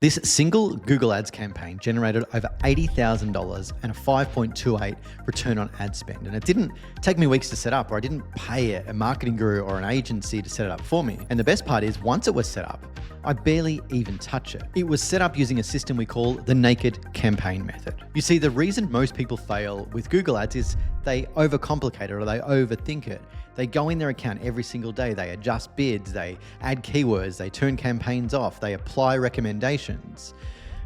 This single Google Ads campaign generated over $80,000 and a 5.28 return on ad spend. And it didn't take me weeks to set up, or I didn't pay a marketing guru or an agency to set it up for me. And the best part is, once it was set up, I barely even touch it. It was set up using a system we call the Naked campaign method. You see, the reason most people fail with Google Ads is they overcomplicate it or they overthink it. They go in their account every single day, they adjust bids, they add keywords, they turn campaigns off, they apply recommendations.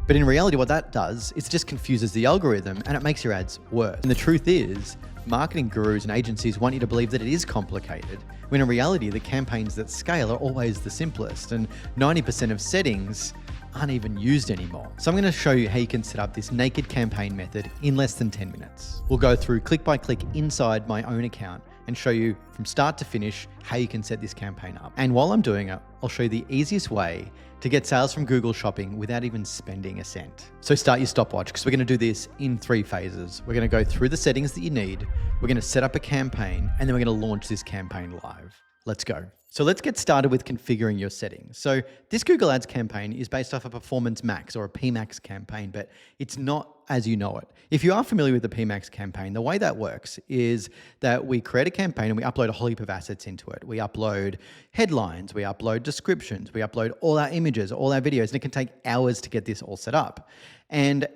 But in reality, what that does is it just confuses the algorithm and it makes your ads worse. And the truth is, marketing gurus and agencies want you to believe that it is complicated, when in reality, the campaigns that scale are always the simplest, and 90% of settings aren't even used anymore. So I'm going to show you how you can set up this Naked campaign method in less than 10 minutes. We'll go through click by click inside my own account and show you from start to finish how you can set this campaign up. And while I'm doing it, I'll show you the easiest way to get sales from Google Shopping without even spending a cent. So start your stopwatch, because we're going to do this in 3 phases. We're going to go through the settings that you need, we're going to set up a campaign, and then we're going to launch this campaign live. Let's go. So let's get started with configuring your settings. So this Google Ads campaign is based off a Performance Max or a PMAX campaign, but it's not as you know it. If you are familiar with the PMAX campaign, the way that works is that we create a campaign and we upload a whole heap of assets into it. We upload headlines, we upload descriptions, we upload all our images, all our videos, and it can take hours to get this all set up. And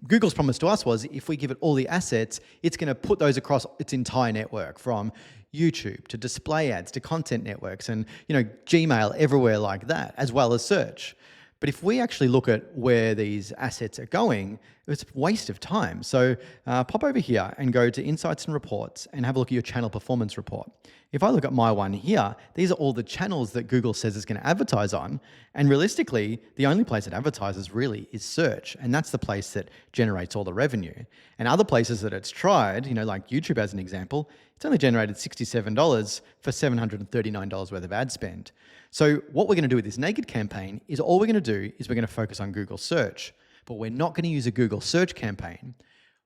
Google's promise to us was, if we give it all the assets, it's going to put those across its entire network, from YouTube to display ads to content networks and Gmail, everywhere like that, as well as search. But if we actually look at where these assets are going, it's a waste of time. So pop over here and go to Insights and Reports and have a look at your channel performance report. If I look at my one here, these are all the channels that Google says it's going to advertise on. And realistically, the only place it advertises really is search. And that's the place that generates all the revenue. And other places that it's tried, like YouTube as an example, it's only generated $67 for $739 worth of ad spend. So what we're going to do with this Naked campaign is, all we're going to do is we're going to focus on Google search, but we're not going to use a Google search campaign.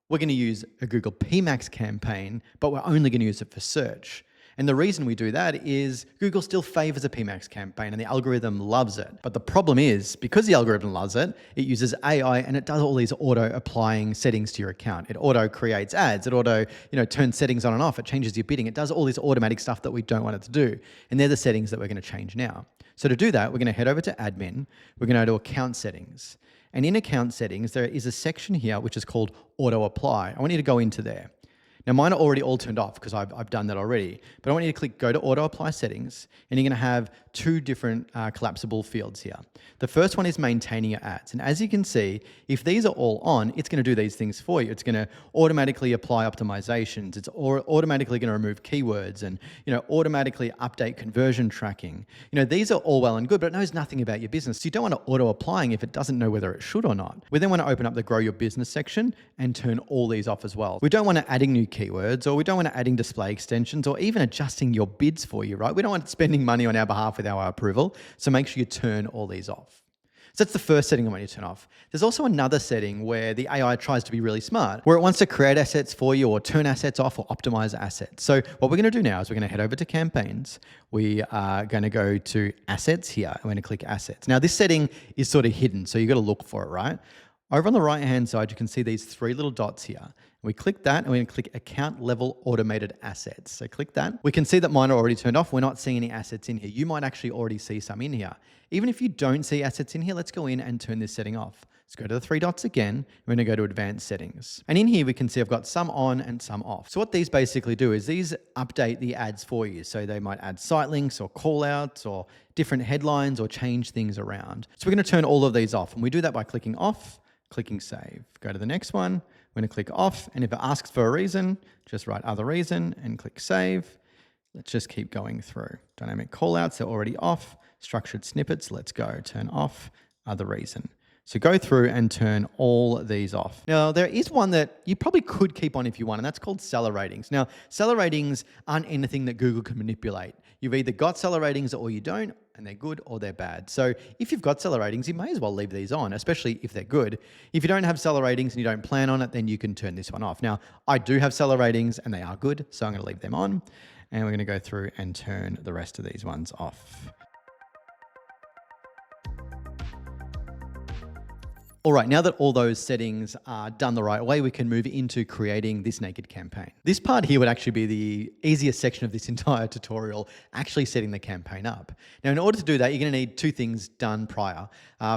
We're going to use a Google PMAX campaign, but we're only going to use it for search. And the reason we do that is Google still favors a PMAX campaign and the algorithm loves it. But the problem is, because the algorithm loves it, it uses AI and it does all these auto applying settings to your account. It auto creates ads, it auto, turns settings on and off, it changes your bidding, it does all this automatic stuff that we don't want it to do. And they're the settings that we're going to change now. So to do that, we're going to head over to admin, we're going to go to account settings. And in account settings, there is a section here which is called auto apply. I want you to go into there. Now mine are already all turned off because I've done that already, but I want you to click go to auto apply settings, and you're going to have 2 different collapsible fields here. The first one is maintaining your ads. And as you can see, if these are all on, it's going to do these things for you. It's going to automatically apply optimizations. It's automatically going to remove keywords and automatically update conversion tracking. These are all well and good, but it knows nothing about your business. So you don't want to auto applying if it doesn't know whether it should or not. We then want to open up the grow your business section and turn all these off as well. We don't want to adding new keywords, or we don't want to adding display extensions, or even adjusting your bids for you, right? We don't want spending money on our behalf with our approval. So make sure you turn all these off. So that's the first setting I want you to turn off. There's also another setting where the AI tries to be really smart, where it wants to create assets for you or turn assets off or optimize assets. So what we're going to do now is we're going to head over to campaigns. We are going to go to assets here. I'm going to click assets. Now this setting is sort of hidden, so you've got to look for it, right? Over on the right-hand side, you can see these 3 little dots here. We click that and we're going to click account level automated assets. So click that. We can see that mine are already turned off. We're not seeing any assets in here. You might actually already see some in here. Even if you don't see assets in here, let's go in and turn this setting off. Let's go to the 3 dots again. We're going to go to advanced settings. And in here, we can see I've got some on and some off. So what these basically do is these update the ads for you. So they might add site links or call outs or different headlines or change things around. So we're going to turn all of these off. And we do that by clicking off, clicking save. Go to the next one. We're going to click off, and if it asks for a reason, just write other reason and click save. Let's just keep going through. Dynamic callouts, they're already off. Structured snippets, let's go. Turn off, other reason. So go through and turn all these off. Now, there is one that you probably could keep on if you want, and that's called seller ratings. Now, seller ratings aren't anything that Google can manipulate. You've either got seller ratings or you don't, and they're good or they're bad. So if you've got seller ratings, you may as well leave these on, especially if they're good. If you don't have seller ratings and you don't plan on it, then you can turn this one off. Now, I do have seller ratings and they are good, so I'm going to leave them on. And we're going to go through and turn the rest of these ones off. All right, now that all those settings are done the right way, we can move into creating this naked campaign. This part here would actually be the easiest section of this entire tutorial, actually setting the campaign up. Now, in order to do that, you're gonna need two things done prior.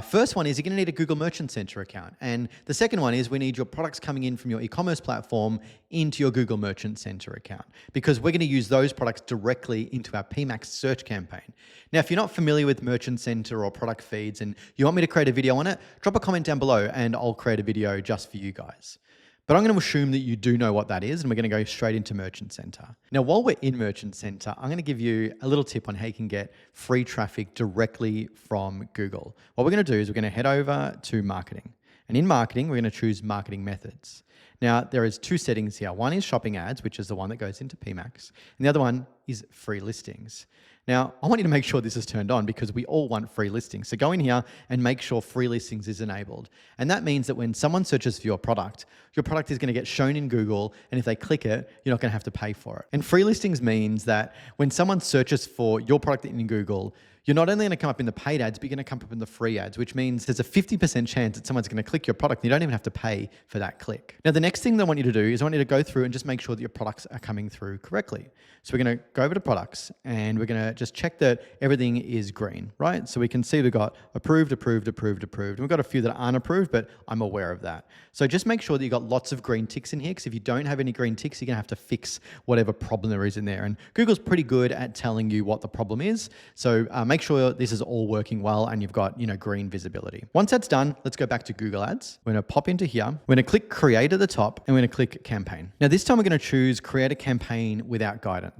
First one is you're gonna need a Google Merchant Center account. And the second one is we need your products coming in from your e-commerce platform into your Google Merchant Center account, because we're gonna use those products directly into our PMAX search campaign. Now, if you're not familiar with Merchant Center or product feeds and you want me to create a video on it, drop a comment down below and I'll create a video just for you guys. But I'm going to assume that you do know what that is, and we're going to go straight into Merchant Center. Now, while we're in Merchant Center, I'm going to give you a little tip on how you can get free traffic directly from Google. What we're going to do is we're going to head over to marketing. And in marketing, we're going to choose marketing methods. Now, there is two settings here. One is shopping ads, which is the one that goes into PMAX. And the other one is free listings. Now, I want you to make sure this is turned on because we all want free listings. So go in here and make sure free listings is enabled. And that means that when someone searches for your product is going to get shown in Google. And if they click it, you're not going to have to pay for it. And free listings means that when someone searches for your product in Google, you're not only going to come up in the paid ads, but you're going to come up in the free ads, which means there's a 50% chance that someone's going to click your product and you don't even have to pay for that click. Now, the next thing that I want you to do is I want you to go through and just make sure that your products are coming through correctly. So we're going to go over to products and we're going to just check that everything is green, right? So we can see we've got approved, approved, approved, approved. And we've got a few that aren't approved, but I'm aware of that. So just make sure that you've got lots of green ticks in here, because if you don't have any green ticks, you're going to have to fix whatever problem there is in there. And Google's pretty good at telling you what the problem is. So make sure this is all working well and you've got, green visibility. Once that's done, let's go back to Google Ads. We're going to pop into here. We're going to click Create at the top and we're going to click Campaign. Now this time we're going to choose Create a Campaign without guidance.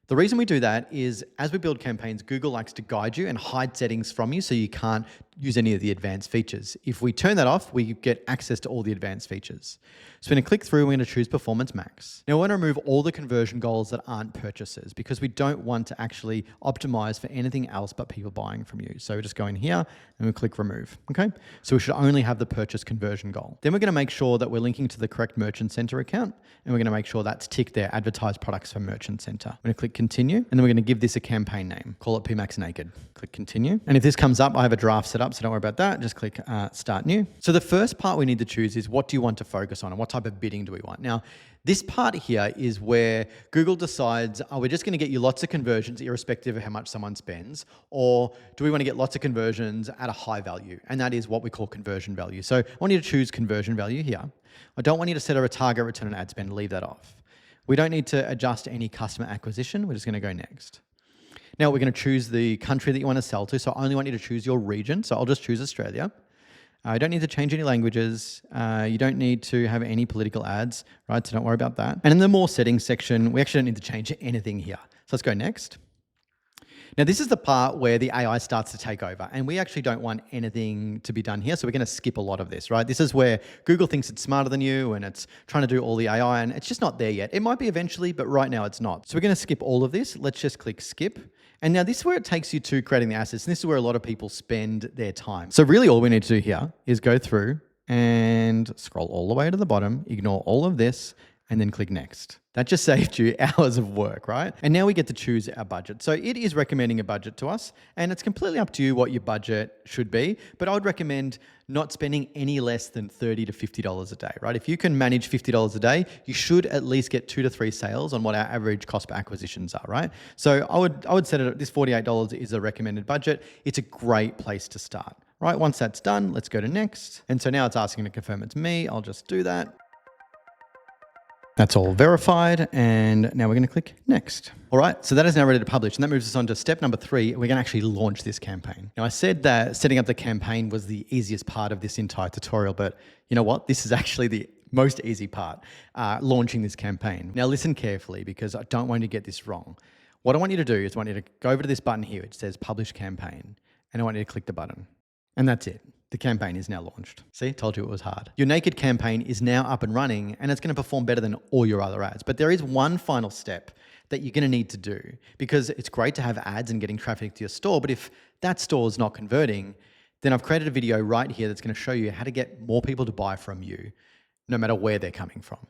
The reason we do that is as we build campaigns, Google likes to guide you and hide settings from you so you can't use any of the advanced features. If we turn that off, we get access to all the advanced features. So we're going to click through, we're going to choose Performance Max. Now we want to remove all the conversion goals that aren't purchases because we don't want to actually optimize for anything else but people buying from you. So we just go in here and we click Remove, okay? So we should only have the purchase conversion goal. Then we're going to make sure that we're linking to the correct Merchant Center account and we're going to make sure that's ticked there, Advertise Products for Merchant Center. We're going to click Continue and then we're going to give this a campaign name. Call it PMAX Naked. Click Continue. And if this comes up, I have a draft set up, so don't worry about that. Just click Start New. So the first part we need to choose is what do you want to focus on and what type of bidding do we want? Now, this part here is where Google decides, are we just going to get you lots of conversions irrespective of how much someone spends, or do we want to get lots of conversions at a high value? And that is what we call conversion value. So I want you to choose conversion value here. I don't want you to set a target return on ad spend, leave that off. We don't need to adjust any customer acquisition. We're just going to go next. Now we're going to choose the country that you want to sell to. So I only want you to choose your region. So I'll just choose Australia. You don't need to change any languages. You don't need to have any political ads, right? So don't worry about that. And in the more settings section, we actually don't need to change anything here. So let's go next. Now, this is the part where the AI starts to take over, and we actually don't want anything to be done here, so we're going to skip a lot of this, right? This is where Google thinks it's smarter than you, and it's trying to do all the AI, and it's just not there yet. It might be eventually, but right now it's not. So we're going to skip all of this. Let's just click Skip. And now this is where it takes you to creating the assets, and this is where a lot of people spend their time. So really all we need to do here is go through and scroll all the way to the bottom, ignore all of this, and then click Next. That just saved you hours of work, right? And now we get to choose our budget. So it is recommending a budget to us, and it's completely up to you what your budget should be, but I would recommend not spending any less than $30 to $50 a day, right? If you can manage $50 a day, you should at least get 2 to 3 sales on what our average cost per acquisitions are, right? So I would set it at this $48 is a recommended budget. It's a great place to start, right? Once that's done, let's go to Next. And so now it's asking to confirm it's me. I'll just do that. That's all verified, and now we're going to click Next. All right, so that is now ready to publish, and that moves us on to step number 3. We're going to actually launch this campaign. Now, I said that setting up the campaign was the easiest part of this entire tutorial, but you know what? This is actually the most easy part, launching this campaign. Now, listen carefully because I don't want you to get this wrong. What I want you to do is I want you to go over to this button here, which says Publish Campaign, and I want you to click the button, and that's it. The campaign is now launched. See, told you it was hard. Your Naked campaign is now up and running, and it's going to perform better than all your other ads. But there is one final step that you're going to need to do, because it's great to have ads and getting traffic to your store, but if that store is not converting, then I've created a video right here that's going to show you how to get more people to buy from you, no matter where they're coming from.